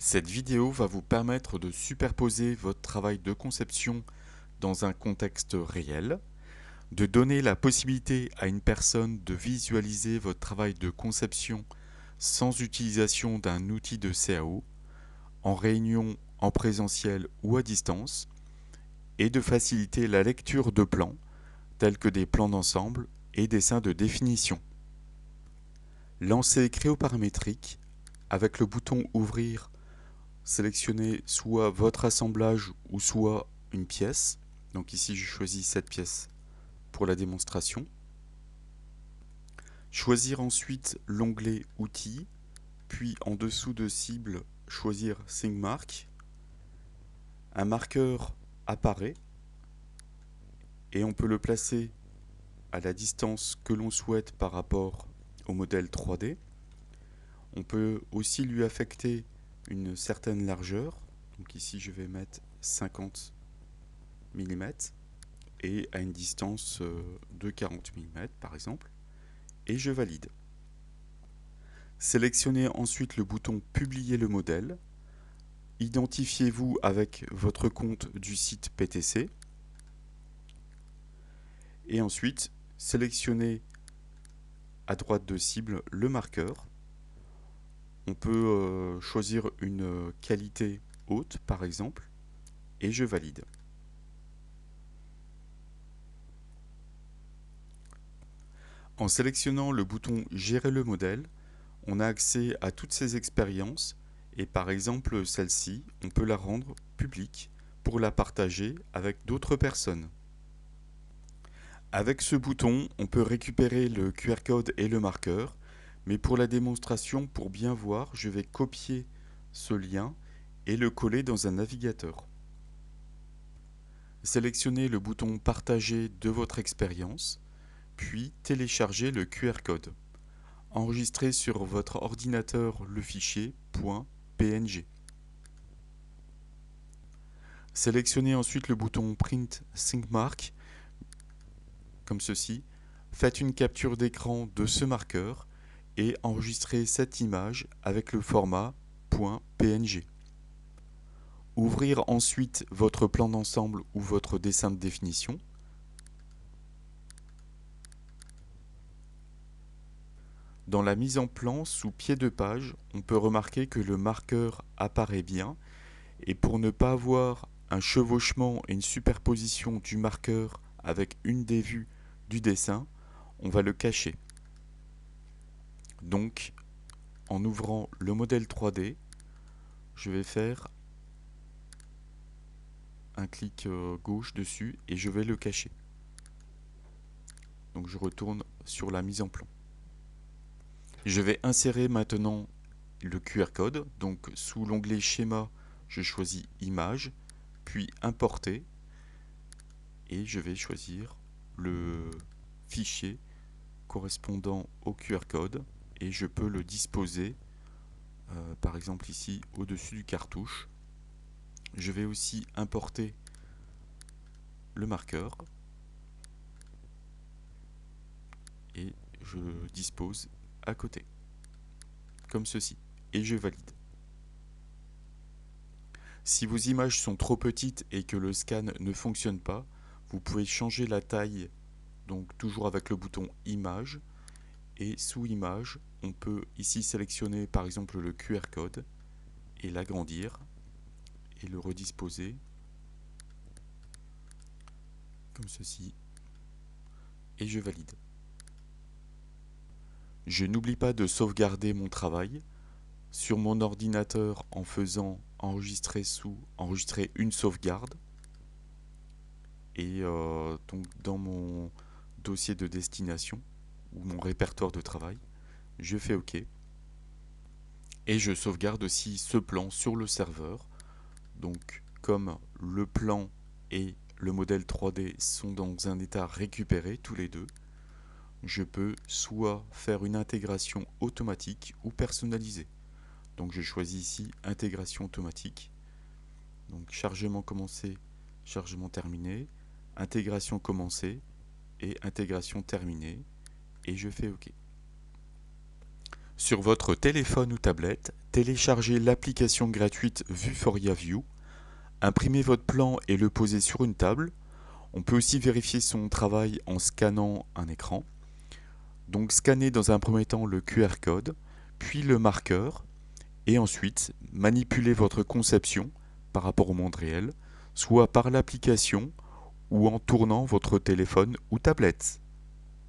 Cette vidéo va vous permettre de superposer votre travail de conception dans un contexte réel, de donner la possibilité à une personne de visualiser votre travail de conception sans utilisation d'un outil de CAO, en réunion, en présentiel ou à distance, et de faciliter la lecture de plans, tels que des plans d'ensemble et dessins de définition. Lancez Créoparamétrique avec le bouton Ouvrir. Sélectionnez soit votre assemblage ou soit une pièce. Donc ici je choisis cette pièce pour la démonstration. Choisir ensuite l'onglet Outils, puis en dessous de Cible, choisir ThinkMark. Un marqueur apparaît et on peut le placer à la distance que l'on souhaite par rapport au modèle 3D. On peut aussi lui affecter une certaine largeur. Donc ici je vais mettre 50 mm et à une distance de 40 mm par exemple, et je valide. Sélectionnez ensuite le bouton Publier le modèle, identifiez-vous avec votre compte du site PTC, et ensuite sélectionnez à droite de cible le marqueur. On peut choisir une qualité haute par exemple, et je valide. En sélectionnant le bouton Gérer le modèle, on a accès à toutes ces expériences et par exemple celle-ci, on peut la rendre publique pour la partager avec d'autres personnes. Avec ce bouton, on peut récupérer le QR code et le marqueur, mais pour la démonstration, pour bien voir, je vais copier ce lien et le coller dans un navigateur. Sélectionnez le bouton Partager de votre expérience, puis téléchargez le QR code. Enregistrez sur votre ordinateur le fichier .png. Sélectionnez ensuite le bouton Print ThinkMark, comme ceci. Faites une capture d'écran de ce marqueur et enregistrez cette image avec le format .png. Ouvrir ensuite votre plan d'ensemble ou votre dessin de définition. Dans la mise en plan, sous pied de page, on peut remarquer que le marqueur apparaît bien, et pour ne pas avoir un chevauchement et une superposition du marqueur avec une des vues du dessin, on va le cacher. Donc, en ouvrant le modèle 3D, je vais faire un clic gauche dessus et je vais le cacher. Donc je retourne sur la mise en plan. Je vais insérer maintenant le QR code. Donc sous l'onglet Schéma, je choisis Image, puis Importer, et je vais choisir le fichier correspondant au QR code et je peux le disposer par exemple ici au-dessus du cartouche. Je vais aussi importer le marqueur et je dispose à côté, comme ceci, et je valide. Si vos images sont trop petites et que le scan ne fonctionne pas, vous pouvez changer la taille, donc toujours avec le bouton Image, et sous Image, on peut ici sélectionner par exemple le QR code et l'agrandir et le redisposer comme ceci, et je valide. Je n'oublie pas de sauvegarder mon travail sur mon ordinateur en faisant enregistrer une sauvegarde, et donc dans mon dossier de destination ou mon répertoire de travail, je fais OK et je sauvegarde aussi ce plan sur le serveur. Donc comme le plan et le modèle 3D sont dans un état récupéré tous les deux, je peux soit faire une intégration automatique ou personnalisée. Donc je choisis ici intégration automatique. Donc chargement commencé, chargement terminé, intégration commencée et intégration terminée, et je fais OK. Sur votre téléphone ou tablette, téléchargez l'application gratuite Vuforia View, imprimez votre plan et le posez sur une table. On peut aussi vérifier son travail en scannant un écran. Donc scannez dans un premier temps le QR code, puis le marqueur, et ensuite manipulez votre conception par rapport au monde réel, soit par l'application ou en tournant votre téléphone ou tablette.